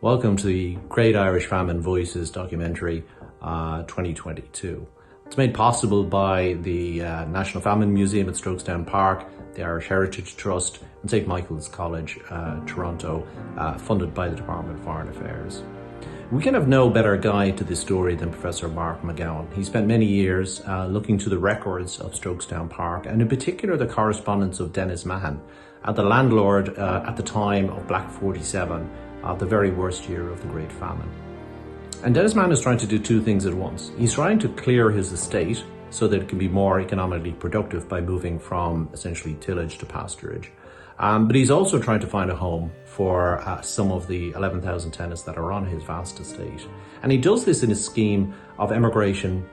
Welcome to the Great Irish Famine Voices documentary 2022. It's made possible by the National Famine Museum at Strokestown Park, the Irish Heritage Trust and St. Michael's College, Toronto, funded by the Department of Foreign Affairs. We can have no better guide to this story than Professor Mark McGowan. He spent many years looking to the records of Strokestown Park, and in particular the correspondence of Denis Mahon, the landlord at the time of Black 47, the very worst year of the Great Famine. And Denis Mahon is trying to do two things at once. He's trying to clear his estate so that it can be more economically productive by moving from essentially tillage to pasturage. But he's also trying to find a home for some of the 11,000 tenants that are on his vast estate. And he does this in a scheme of emigration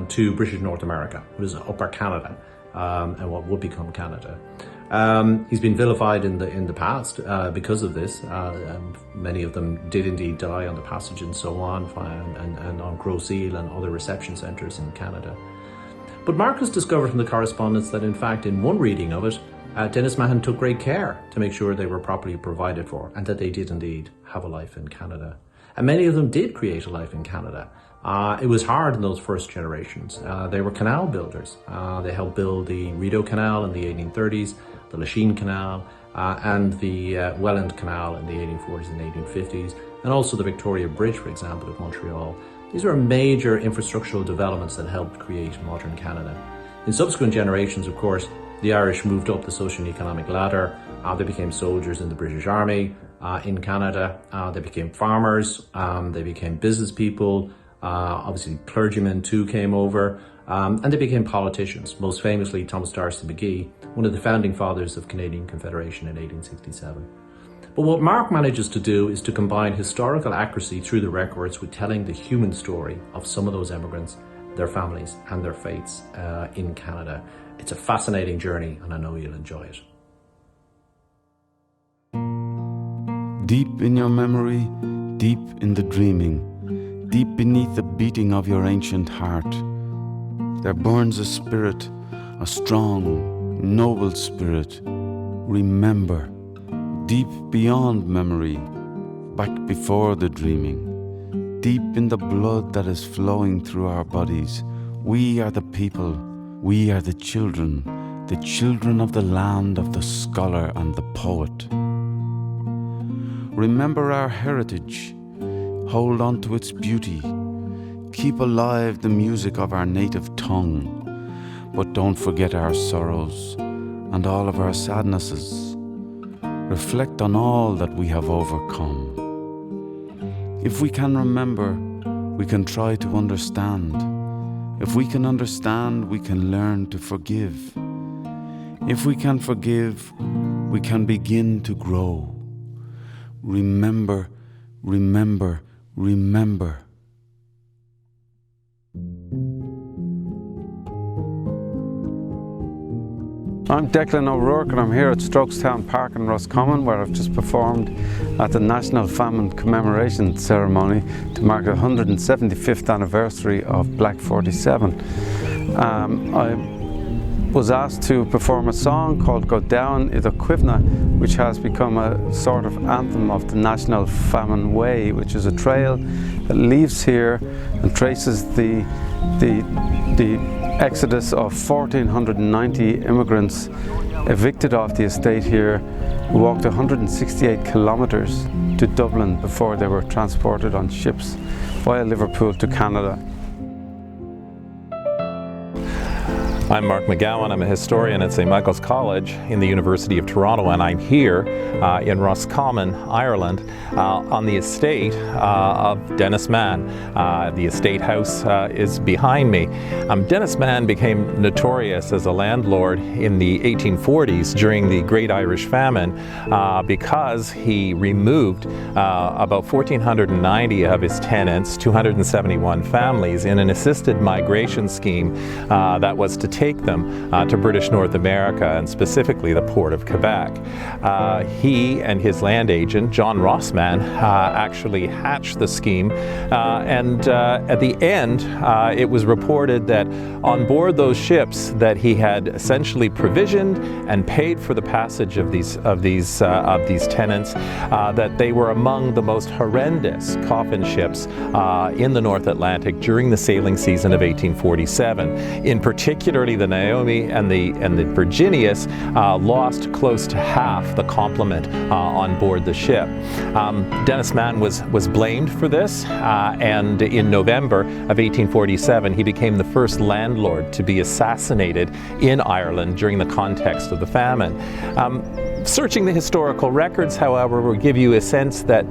to British North America, which is Upper Canada, and what would become Canada. He's been vilified in the past because of this. Many of them did indeed die on the passage and so on, and on Grosse Ile and other reception centres in Canada. But Mark has discovered from the correspondence that in fact in one reading of it, Denis Mahon took great care to make sure they were properly provided for and that they did indeed have a life in Canada. And many of them did create a life in Canada. It was hard in those first generations. They were canal builders. They helped build the Rideau Canal in the 1830s, the Lachine Canal, and the Welland Canal in the 1840s and 1850s, and also the Victoria Bridge, for example, of Montreal. These were major infrastructural developments that helped create modern Canada. In subsequent generations, of course, the Irish moved up the social and economic ladder. They became soldiers in the British Army in Canada. They became farmers. They became business people. Obviously, clergymen too came over. And they became politicians, most famously Thomas D'Arcy McGee, one of the founding fathers of Canadian Confederation in 1867. But what Mark manages to do is to combine historical accuracy through the records with telling the human story of some of those immigrants, their families and their fates in Canada. It's a fascinating journey and I know you'll enjoy it. Deep in your memory, deep in the dreaming, deep beneath the beating of your ancient heart, there burns a spirit, a strong, noble spirit. Remember, deep beyond memory, back before the dreaming, deep in the blood that is flowing through our bodies, we are the people, we are the children of the land of the scholar and the poet. Remember our heritage, hold on to its beauty, keep alive the music of our native tongue, but don't forget our sorrows and all of our sadnesses. Reflect on all that we have overcome. If we can remember, we can try to understand. If we can understand, we can learn to forgive. If we can forgive, we can begin to grow. Remember, remember, remember. I'm Declan O'Rourke and I'm here at Strokestown Park in Roscommon, where I've just performed at the National Famine Commemoration Ceremony to mark the 175th anniversary of Black 47. I was asked to perform a song called Go Down I do Cuimhne, which has become a sort of anthem of the National Famine Way, which is a trail that leaves here and traces the exodus of 1,490 immigrants evicted off the estate here, who walked 168 kilometres to Dublin before they were transported on ships via Liverpool to Canada. I'm Mark McGowan. I'm a historian at St. Michael's College in the University of Toronto, and I'm here in Roscommon, Ireland, on the estate of Denis Mahon. The estate house is behind me. Denis Mahon became notorious as a landlord in the 1840s during the Great Irish Famine because he removed about 1,490 of his tenants, 271 families, in an assisted migration scheme that was to take them to British North America, and specifically the port of Quebec. He and his land agent, John Ross Mahon, actually hatched the scheme, and at the end it was reported that on board those ships that he had essentially provisioned and paid for the passage of these tenants, that they were among the most horrendous coffin ships in the North Atlantic during the sailing season of 1847. In particularly the Naomi and the Virginius lost close to half the complement on board the ship. Denis Mahon was blamed for this, and in November of 1847 he became the first landlord to be assassinated in Ireland during the context of the famine. Searching the historical records, however, will give you a sense that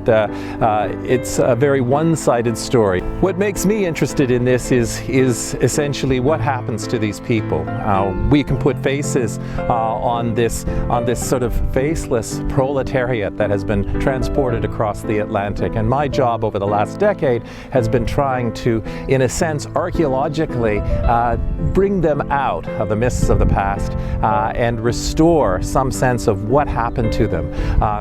it's a very one-sided story. What makes me interested in this is essentially what happens to these people. We can put faces on this sort of faceless proletariat that has been transported across the Atlantic, and my job over the last decade has been trying to, in a sense, archaeologically bring them out of the mists of the past and restore some sense of what happened to them.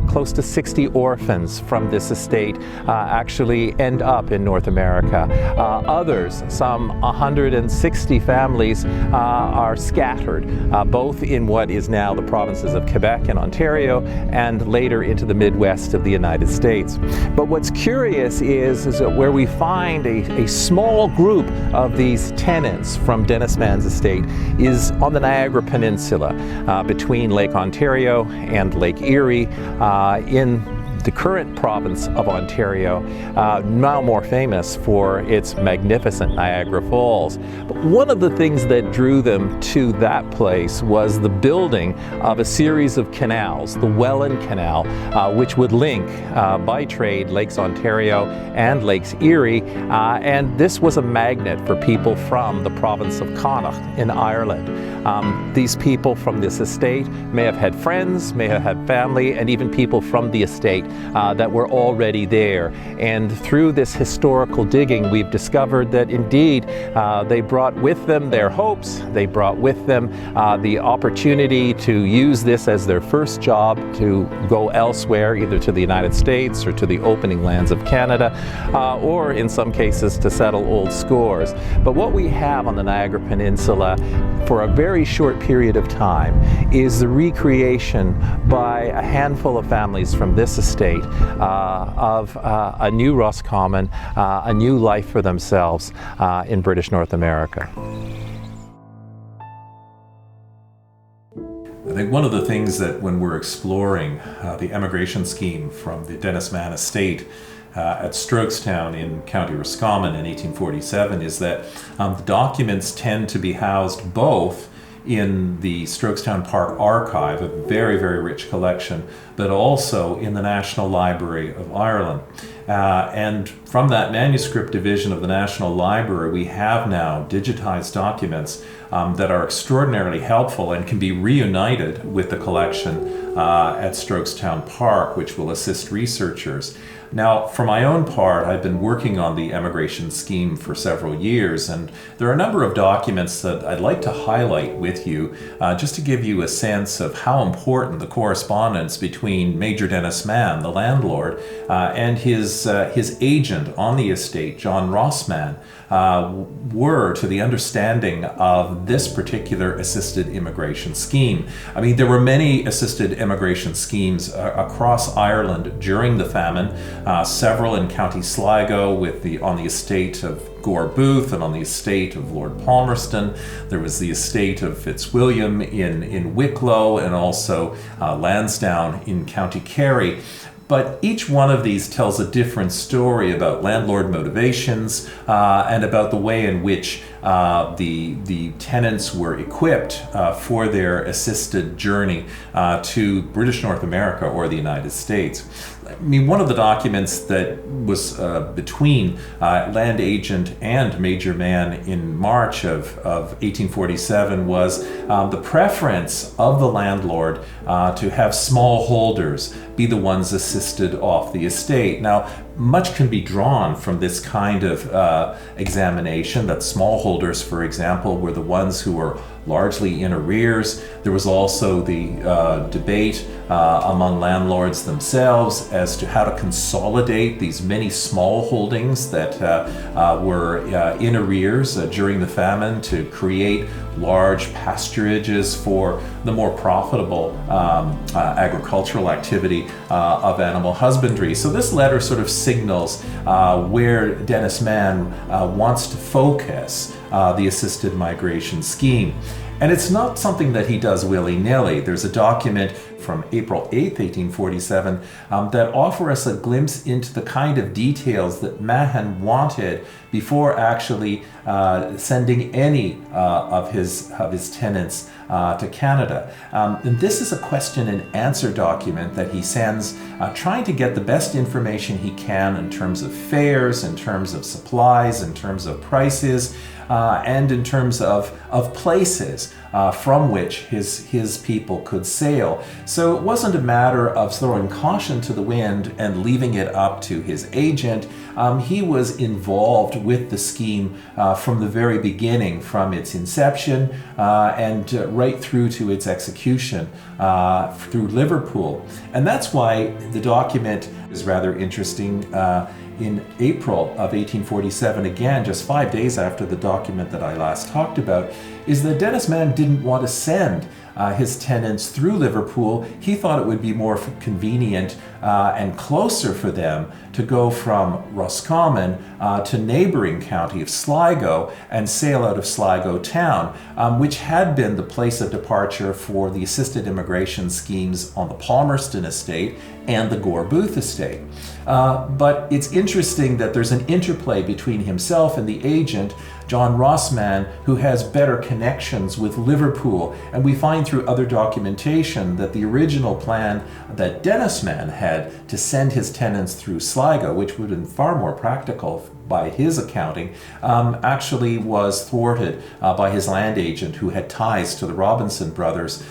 Close to 60 orphans from this estate actually end up in North America. Others, some 160 families, are scattered, both in what is now the provinces of Quebec and Ontario, and later into the Midwest of the United States. But what's curious is that where we find a small group of these tenants from Denis Mahon's estate is on the Niagara Peninsula, between Lake Ontario and Lake Erie, in the current province of Ontario, now more famous for its magnificent Niagara Falls. But one of the things that drew them to that place was the building of a series of canals, the Welland Canal, which would link by trade Lakes Ontario and Lakes Erie, and this was a magnet for people from the province of Connacht in Ireland. These people from this estate may have had friends, may have had family, and even people from the estate that were already there. And through this historical digging, we've discovered that indeed they brought with them their hopes, they brought with them the opportunity to use this as their first job to go elsewhere, either to the United States or to the opening lands of Canada, or in some cases to settle old scores. But what we have on the Niagara Peninsula for a very short period of time is the recreation by a handful of families from this estate of a new Roscommon, a new life for themselves in British North America. I think one of the things that when we're exploring the emigration scheme from the Denis Mahon estate at Strokestown in County Roscommon in 1847 is that the documents tend to be housed both in the Strokestown Park Archive, a very, very rich collection, but also in the National Library of Ireland. And from that manuscript division of the National Library, we have now digitized documents that are extraordinarily helpful and can be reunited with the collection at Strokestown Park, which will assist researchers. Now, for my own part, I've been working on the emigration scheme for several years, and there are a number of documents that I'd like to highlight with you, just to give you a sense of how important the correspondence between Major Denis Mahon, the landlord, and his agent on the estate, John Ross Mahon, were to the understanding of this particular assisted immigration scheme. I mean, there were many assisted immigration schemes across Ireland during the famine, several in County Sligo on the estate of Gore Booth and on the estate of Lord Palmerston. There was the estate of Fitzwilliam in Wicklow, and also Lansdowne in County Kerry. But each one of these tells a different story about landlord motivations and about the way in which the tenants were equipped for their assisted journey to British North America or the United States. I mean, one of the documents that was between land agent and Major Mahon in March of 1847 was the preference of the landlord to have small holders be the ones assisted off the estate. Now, much can be drawn from this kind of examination, that smallholders, for example, were the ones who were largely in arrears. There was also the debate among landlords themselves as to how to consolidate these many small holdings that were in arrears during the famine to create large pasturages for the more profitable agricultural activity of animal husbandry. So this letter sort of signals where Denis Mahon wants to focus the assisted migration scheme. And it's not something that he does willy-nilly. There's a document from April 8th, 1847, that offer us a glimpse into the kind of details that Mahon wanted before actually sending any of his tenants to Canada. And this is a question and answer document that he sends, trying to get the best information he can in terms of fares, in terms of supplies, in terms of prices, and in terms of places from which his people could sail. So it wasn't a matter of throwing caution to the wind and leaving it up to his agent. He was involved with the scheme from the very beginning, from its inception and right through to its execution through Liverpool. And that's why the document is rather interesting. In April of 1847, again, just 5 days after the document that I last talked about, is that Denis Mahon didn't want to send his tenants through Liverpool. He thought it would be more convenient and closer for them to go from Roscommon to neighboring county of Sligo and sail out of Sligo town, which had been the place of departure for the assisted immigration schemes on the Palmerston estate and the Gore Booth estate. But it's interesting that there's an interplay between himself and the agent, John Ross Mahon, who has better connections with Liverpool. And we find through other documentation that the original plan that Denis Mahon had to send his tenants through Sligo, which would have been far more practical by his accounting, actually was thwarted by his land agent, who had ties to the Robinson brothers,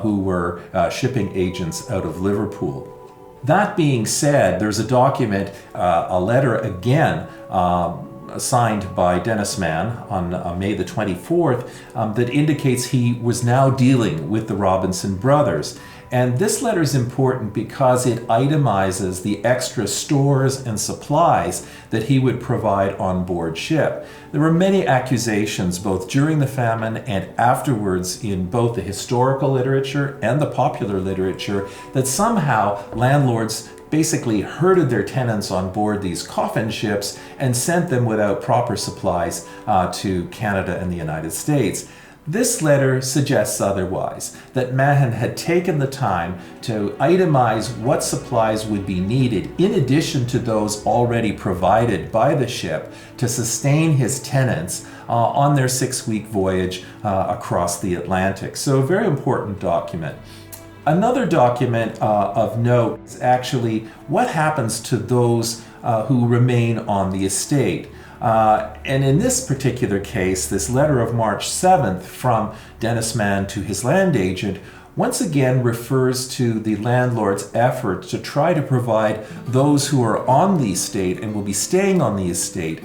who were shipping agents out of Liverpool. That being said, there's a document, a letter again, signed by Denis Mahon on May the 24th, that indicates he was now dealing with the Robinson brothers. And this letter is important because it itemizes the extra stores and supplies that he would provide on board ship. There were many accusations both during the famine and afterwards in both the historical literature and the popular literature that somehow landlords basically herded their tenants on board these coffin ships and sent them without proper supplies to Canada and the United States. This letter suggests otherwise, that Mahon had taken the time to itemize what supplies would be needed in addition to those already provided by the ship to sustain his tenants on their 6-week voyage across the Atlantic. So a very important document. Another document of note is actually what happens to those who remain on the estate. And in this particular case, this letter of March 7th from Denis Mahon to his land agent once again refers to the landlord's efforts to try to provide those who are on the estate and will be staying on the estate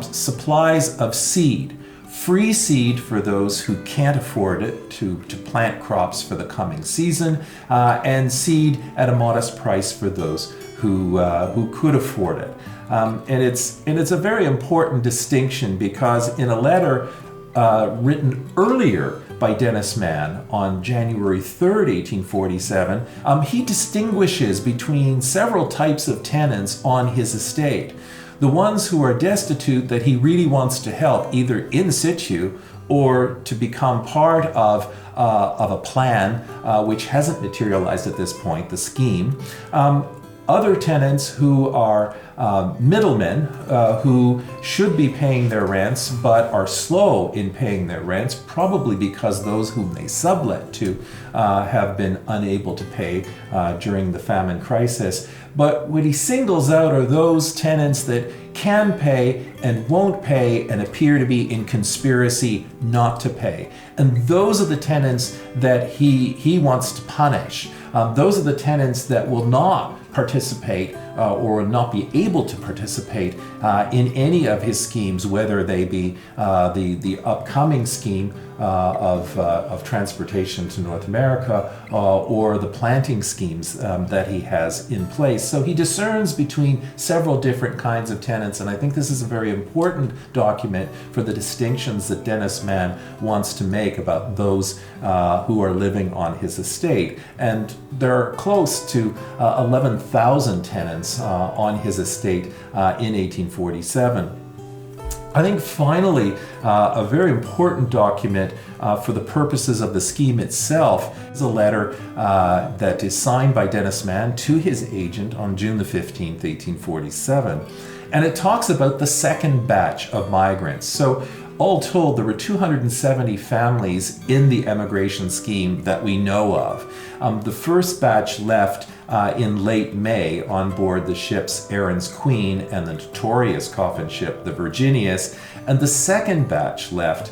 supplies of seed. Free seed for those who can't afford it to plant crops for the coming season, and seed at a modest price for those who could afford it. And it's a very important distinction because in a letter written earlier by Denis Mahon on January 3rd, 1847, he distinguishes between several types of tenants on his estate. The ones who are destitute that he really wants to help, either in situ or to become part of a plan which hasn't materialized at this point, the scheme. Other tenants who are middlemen who should be paying their rents but are slow in paying their rents, probably because those whom they sublet to have been unable to pay during the famine crisis. But what he singles out are those tenants that can pay and won't pay and appear to be in conspiracy not to pay. And those are the tenants that he wants to punish. Those are the tenants that will not participate or not be able to participate in any of his schemes, whether they be the upcoming scheme of transportation to North America or the planting schemes that he has in place. So he discerns between several different kinds of tenants, and I think this is a very important document for the distinctions that Denis Mahon wants to make about those who are living on his estate. And there are close to 11,000 tenants on his estate in 1847. I think finally, a very important document for the purposes of the scheme itself is a letter that is signed by Denis Mahon to his agent on June the 15th, 1847. And it talks about the second batch of migrants. So all told, there were 270 families in the emigration scheme that we know of. The first batch left in late May on board the ships Erin's Queen and the notorious coffin ship, the Virginius, and the second batch left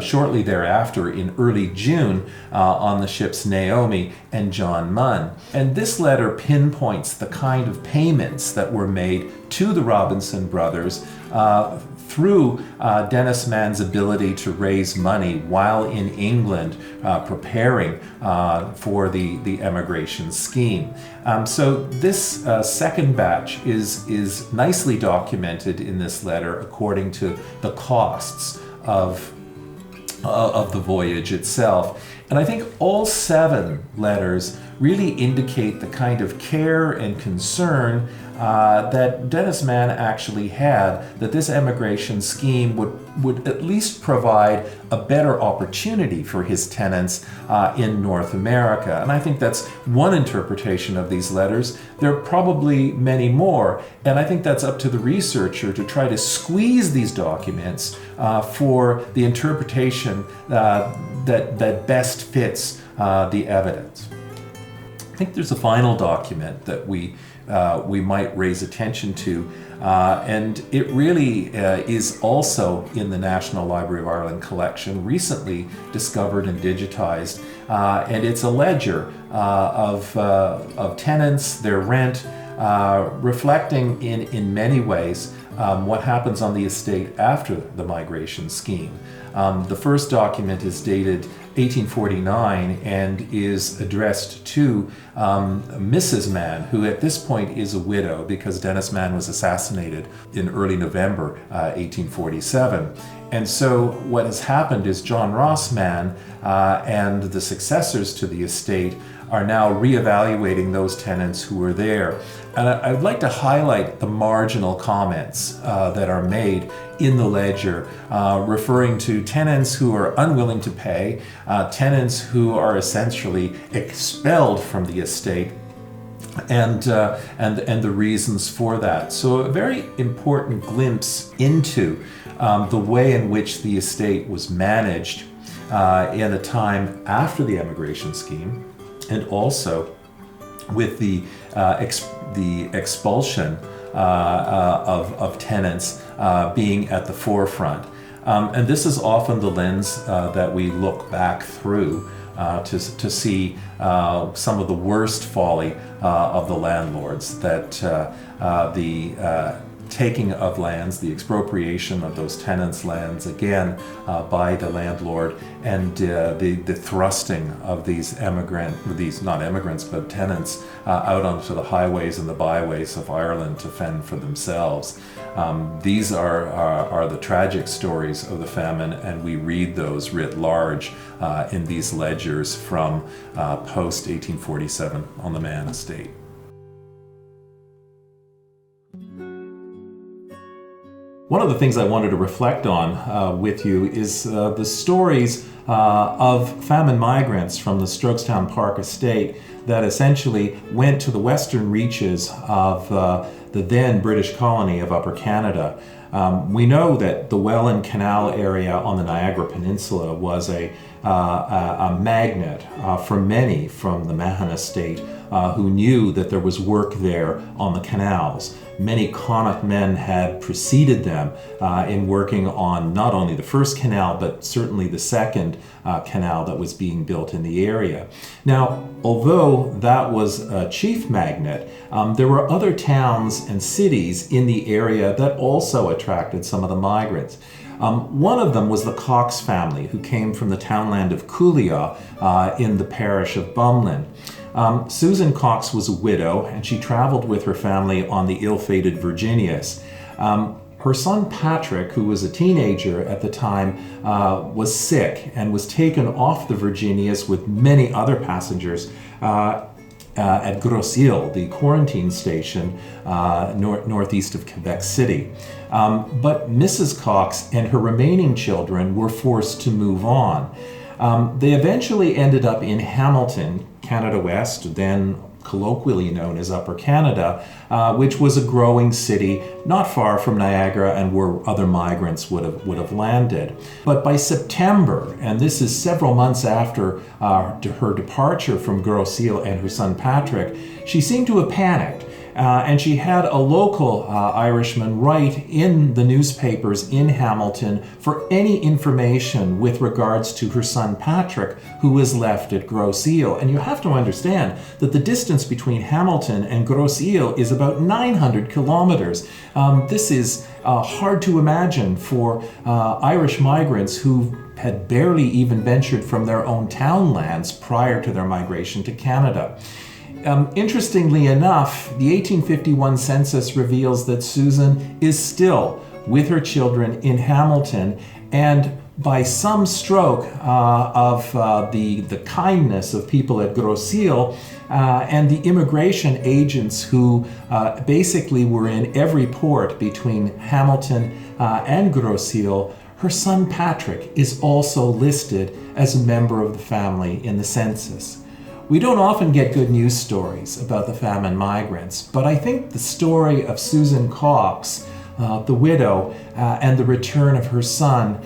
shortly thereafter in early June on the ships Naomi and John Munn. And this letter pinpoints the kind of payments that were made to the Robinson brothers through Denis Mahon's ability to raise money while in England preparing for the emigration scheme. So this second batch is nicely documented in this letter according to the costs of the voyage itself. And I think all 7 letters really indicate the kind of care and concern that Denis Mahon actually had, that this emigration scheme would at least provide a better opportunity for his tenants in North America. And I think that's one interpretation of these letters. There are probably many more, and I think that's up to the researcher to try to squeeze these documents for the interpretation that best fits the evidence. I think there's a final document that we might raise attention to, and it really is also in the National Library of Ireland collection, recently discovered and digitized, and it's a ledger of tenants, their rent, reflecting in many ways what happens on the estate after the migration scheme. The first document is dated 1849 and is addressed to Mrs. Mahon, who at this point is a widow because Denis Mahon was assassinated in early November 1847. And so what has happened is John Ross Mahon and the successors to the estate are now reevaluating those tenants who were there. And I'd like to highlight the marginal comments that are made in the ledger, referring to tenants who are unwilling to pay, tenants who are essentially expelled from the estate, and the reasons for that. So a very important glimpse into the way in which the estate was managed in a time after the emigration scheme, and also with the expulsion of tenants being at the forefront. And this is often the lens that we look back through to see some of the worst folly of the landlords, that the taking of lands, the expropriation of those tenants' lands again by the landlord, and the thrusting of these not immigrants, but tenants out onto the highways and the byways of Ireland to fend for themselves. These are the tragic stories of the famine, and we read those writ large in these ledgers from post-1847 on the Mahon estate. One of the things I wanted to reflect on with you is the stories of famine migrants from the Strokestown Park estate that essentially went to the western reaches of the then British colony of Upper Canada. We know that the Welland Canal area on the Niagara Peninsula was a magnet for many from the Mahon estate who knew that there was work there on the canals. Many Connaught men had preceded them in working on not only the first canal, but certainly the second canal that was being built in the area. Now, although that was a chief magnet, there were other towns and cities in the area that also attracted some of the migrants. One of them was the Cox family, who came from the townland of Coolia in the parish of Bumlin. Susan Cox was a widow, and she traveled with her family on the ill-fated Virginius. Her son Patrick, who was a teenager at the time, was sick and was taken off the Virginius with many other passengers at Gros-Île, the quarantine station northeast of Quebec City. But Mrs. Cox and her remaining children were forced to move on. They eventually ended up in Hamilton, Canada West, then colloquially known as Upper Canada, which was a growing city not far from Niagara and where other migrants would have landed. But by September, and this is several months after her departure from Gros-Île and her son Patrick, she seemed to have panicked. And she had a local Irishman write in the newspapers in Hamilton for any information with regards to her son Patrick, who was left at Gros-Île. And you have to understand that the distance between Hamilton and Gros-Île is about 900 kilometers. This is hard to imagine for Irish migrants who had barely even ventured from their own townlands prior to their migration to Canada. Interestingly enough, the 1851 census reveals that Susan is still with her children in Hamilton, and by some stroke of the kindness of people at Gros-Île and the immigration agents who basically were in every port between Hamilton and Gros-Île, her son Patrick is also listed as a member of the family in the census. We don't often get good news stories about the famine migrants, but I think the story of Susan Cox, the widow, and the return of her son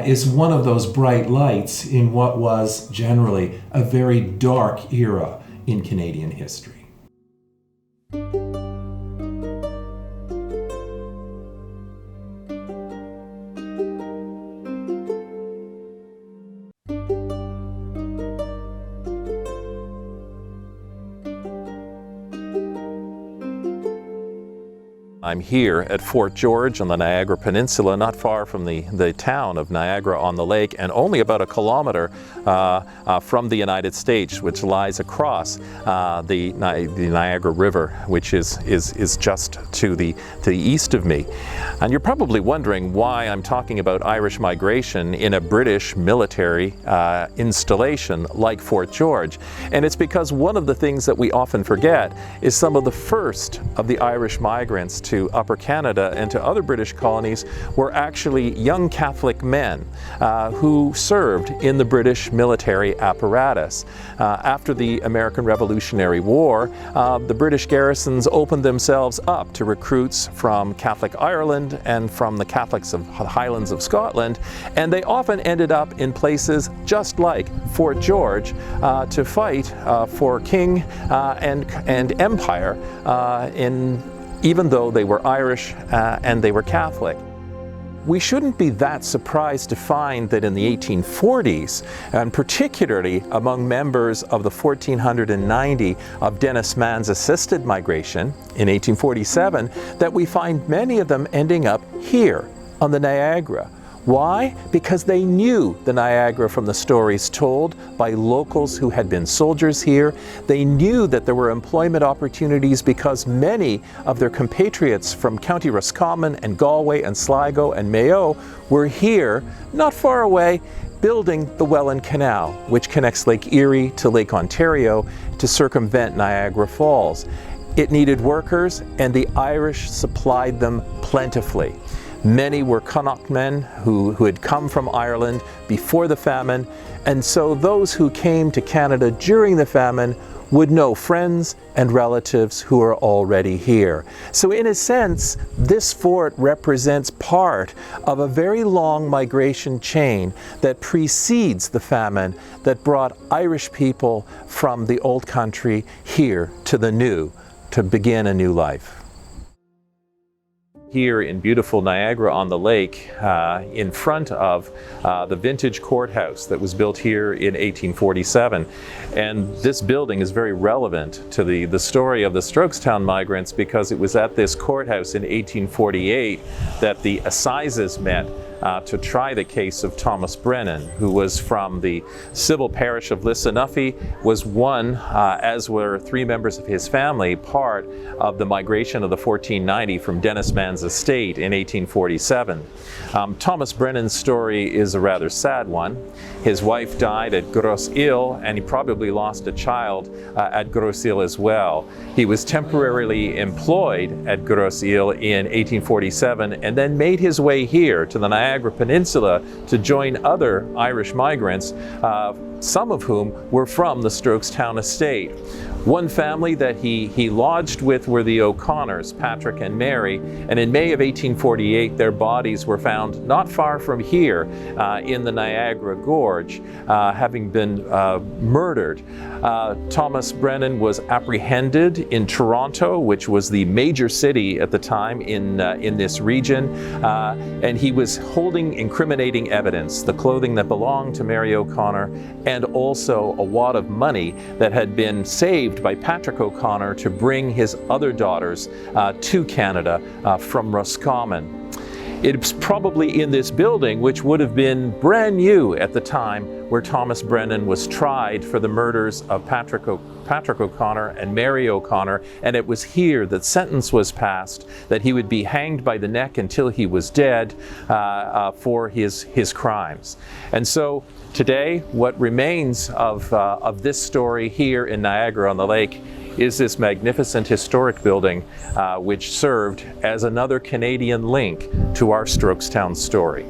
is one of those bright lights in what was generally a very dark era in Canadian history. I'm here at Fort George on the Niagara Peninsula, not far from the town of Niagara-on-the-Lake, and only about a kilometer from the United States, which lies across the Niagara River, which is just to the east of me. And you're probably wondering why I'm talking about Irish migration in a British military installation like Fort George. And it's because one of the things that we often forget is some of the first of the Irish migrants to Upper Canada and to other British colonies were actually young Catholic men who served in the British military apparatus. After the American Revolutionary War, the British garrisons opened themselves up to recruits from Catholic Ireland and from the Catholics of the Highlands of Scotland, and they often ended up in places just like Fort George to fight for king and empire even though they were Irish and they were Catholic. We shouldn't be that surprised to find that in the 1840s, and particularly among members of the 1490 of Denis Mahon's assisted migration in 1847, that we find many of them ending up here on the Niagara. Why? Because they knew the Niagara from the stories told by locals who had been soldiers here. They knew that there were employment opportunities because many of their compatriots from County Roscommon and Galway and Sligo and Mayo were here, not far away, building the Welland Canal, which connects Lake Erie to Lake Ontario to circumvent Niagara Falls. It needed workers, and the Irish supplied them plentifully. Many were Connaught men who had come from Ireland before the famine, and so those who came to Canada during the famine would know friends and relatives who are already here. So in a sense, this fort represents part of a very long migration chain that precedes the famine that brought Irish people from the old country here to the new, to begin a new life. Here in beautiful Niagara-on-the-Lake, in front of the vintage courthouse that was built here in 1847. And this building is very relevant to the story of the Strokestown migrants, because it was at this courthouse in 1848 that the assizes met to try the case of Thomas Brennan, who was from the civil parish of Lissanuffi, was one, as were 3 members of his family, part of the migration of the 1490 from Denis Mahon's estate in 1847. Thomas Brennan's story is a rather sad one. His wife died at Gros-Île, and he probably lost a child at Gros-Île as well. He was temporarily employed at Gros-Île in 1847 and then made his way here to the Niagara Peninsula to join other Irish migrants, some of whom were from the Strokestown estate. One family that he lodged with were the O'Connors, Patrick and Mary, and in May of 1848 their bodies were found not far from here in the Niagara Gorge, having been murdered. Thomas Brennan was apprehended in Toronto, which was the major city at the time in this region, and he was holding incriminating evidence, the clothing that belonged to Mary O'Connor, and also a wad of money that had been saved by Patrick O'Connor to bring his other daughters to Canada from Roscommon. It's probably in this building, which would have been brand new at the time, where Thomas Brennan was tried for the murders of Patrick O'Connor and Mary O'Connor, and it was here that sentence was passed that he would be hanged by the neck until he was dead for his crimes. And so today, what remains of this story here in Niagara-on-the-Lake is this magnificent historic building which served as another Canadian link to our Strokestown story.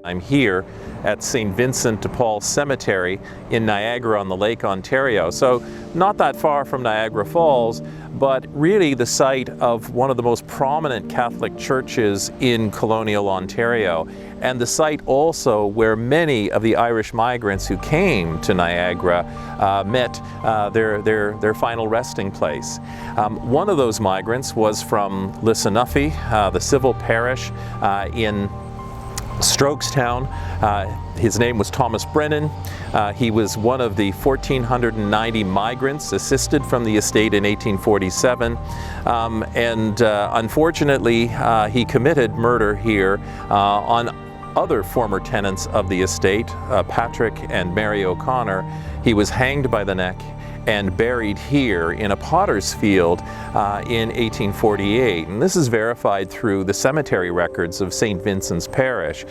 I'm here at St. Vincent de Paul Cemetery in Niagara-on-the-Lake, Ontario. So not that far from Niagara Falls, but really the site of one of the most prominent Catholic churches in colonial Ontario, and the site also where many of the Irish migrants who came to Niagara met their final resting place. One of those migrants was from Lissanuffi, the civil parish in Strokestown. His name was Thomas Brennan. He was one of the 1,490 migrants assisted from the estate in 1847, and unfortunately he committed murder here on other former tenants of the estate, Patrick and Mary O'Connor. He was hanged by the neck and buried here in a potter's field in 1848. And this is verified through the cemetery records of St. Vincent's Parish.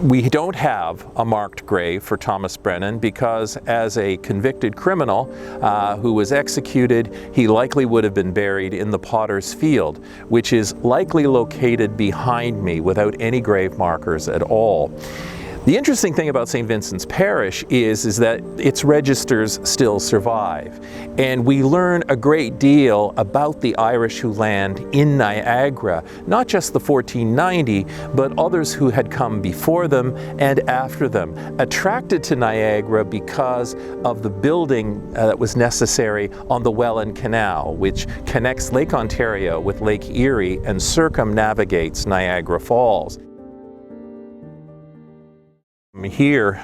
We don't have a marked grave for Thomas Brennan because as a convicted criminal who was executed, he likely would have been buried in the potter's field, which is likely located behind me without any grave markers at all. The interesting thing about St. Vincent's Parish is that its registers still survive, and we learn a great deal about the Irish who land in Niagara, not just the 1490, but others who had come before them and after them, attracted to Niagara because of the building that was necessary on the Welland Canal, which connects Lake Ontario with Lake Erie and circumnavigates Niagara Falls. Here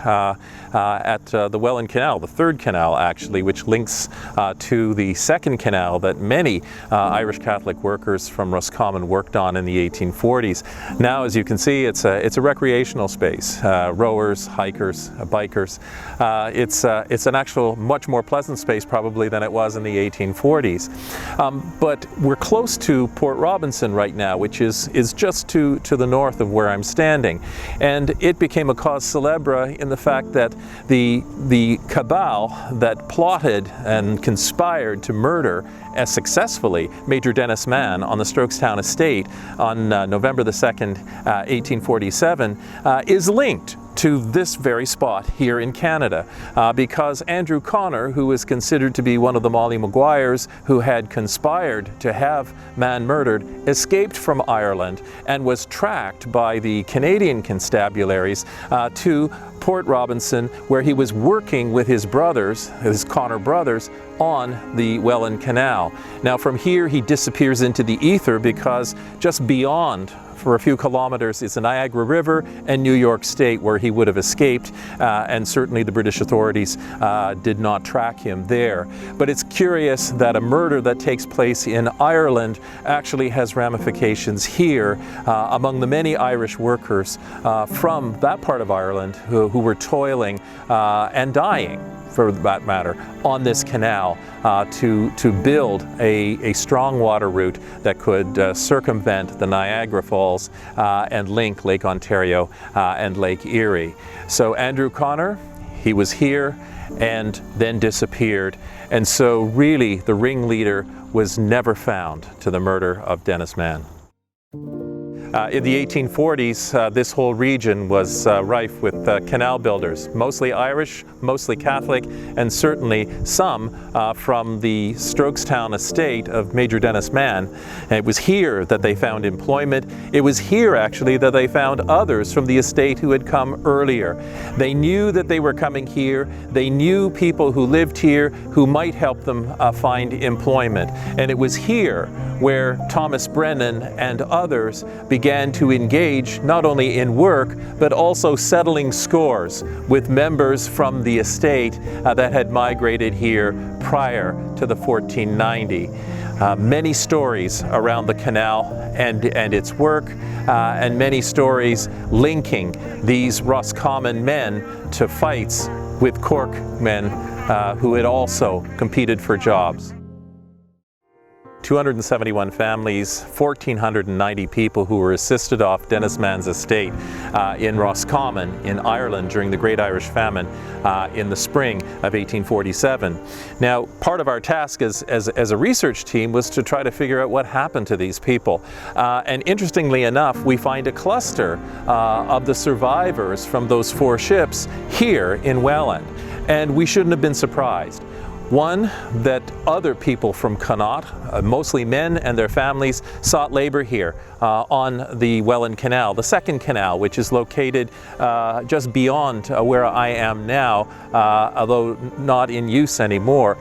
at the Welland Canal, the third canal actually, which links to the second canal that many Irish Catholic workers from Roscommon worked on in the 1840s. Now, as you can see, it's a recreational space. Rowers, hikers, bikers. It's an actual much more pleasant space probably than it was in the 1840s. But we're close to Port Robinson right now, which is just to the north of where I'm standing, and it became a cause célèbre in the fact that the cabal that plotted and conspired to murder successfully Major Denis Mahon on the Strokestown estate on November the 2nd, 1847, is linked to this very spot here in Canada, because Andrew Connor, who is considered to be one of the Molly Maguires who had conspired to have Mahon murdered, escaped from Ireland and was tracked by the Canadian constabularies to Port Robinson, where he was working with his brothers, his Connor brothers, on the Welland Canal. Now from here he disappears into the ether, because just beyond for a few kilometers is the Niagara River and New York State, where he would have escaped, and certainly the British authorities did not track him there. But it's curious that a murder that takes place in Ireland actually has ramifications here among the many Irish workers from that part of Ireland who were toiling and dying, for that matter, on this canal to build a strong water route that could circumvent the Niagara Falls and link Lake Ontario and Lake Erie. So Andrew Connor, he was here and then disappeared, and so really the ringleader was never found to the murder of Denis Mahon. In the 1840s, this whole region was rife with canal builders, mostly Irish, mostly Catholic, and certainly some from the Strokestown estate of Major Denis Mahon. And it was here that they found employment. It was here, actually, that they found others from the estate who had come earlier. They knew that they were coming here. They knew people who lived here who might help them find employment. And it was here where Thomas Brennan and others began to engage not only in work, but also settling scores with members from the estate that had migrated here prior to the 1490. Many stories around the canal and its work, and many stories linking these Roscommon men to fights with Cork men who had also competed for jobs. 271 families, 1,490 people who were assisted off Denis Mahon's estate in Roscommon in Ireland during the Great Irish Famine in the spring of 1847. Now, part of our task as a research team was to try to figure out what happened to these people. And interestingly enough, we find a cluster of the survivors from those 4 ships here in Welland. And we shouldn't have been surprised. One, that other people from Connaught, mostly men and their families, sought labor here on the Welland Canal, the second canal, which is located just beyond where I am now, although not in use anymore.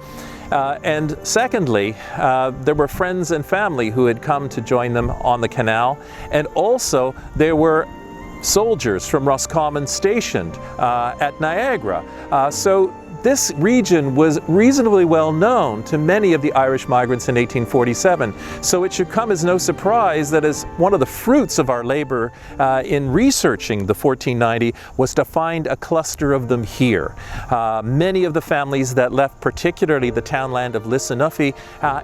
And secondly, there were friends and family who had come to join them on the canal, and also there were soldiers from Roscommon stationed at Niagara. So this region was reasonably well known to many of the Irish migrants in 1847, so it should come as no surprise that as one of the fruits of our labor in researching the 1490 was to find a cluster of them here. Many of the families that left, particularly the townland of Lissanuffi,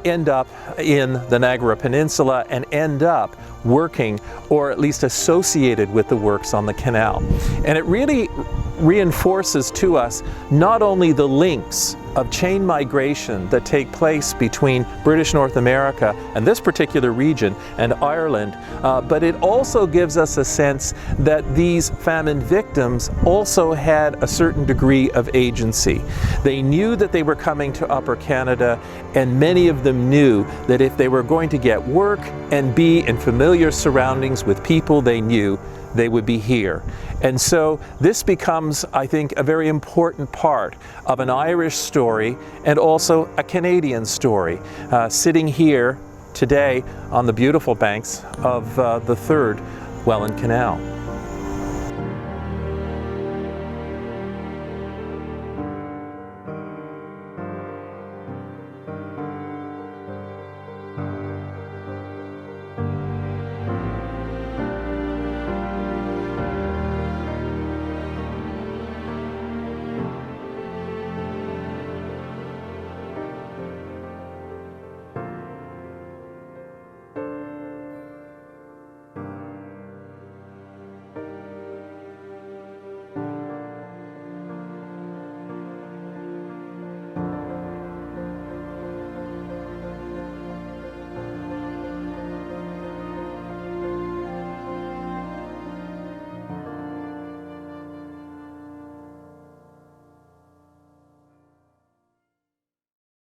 end up in the Niagara Peninsula and end up working, or at least associated with the works on the canal. And it really reinforces to us not only the links of chain migration that take place between British North America and this particular region and Ireland, but it also gives us a sense that these famine victims also had a certain degree of agency. They knew that they were coming to Upper Canada, and many of them knew that if they were going to get work and be in familiar surroundings with people they knew, they would be here. And so this becomes, I think, a very important part of an Irish story and also a Canadian story, sitting here today on the beautiful banks of the third Welland Canal.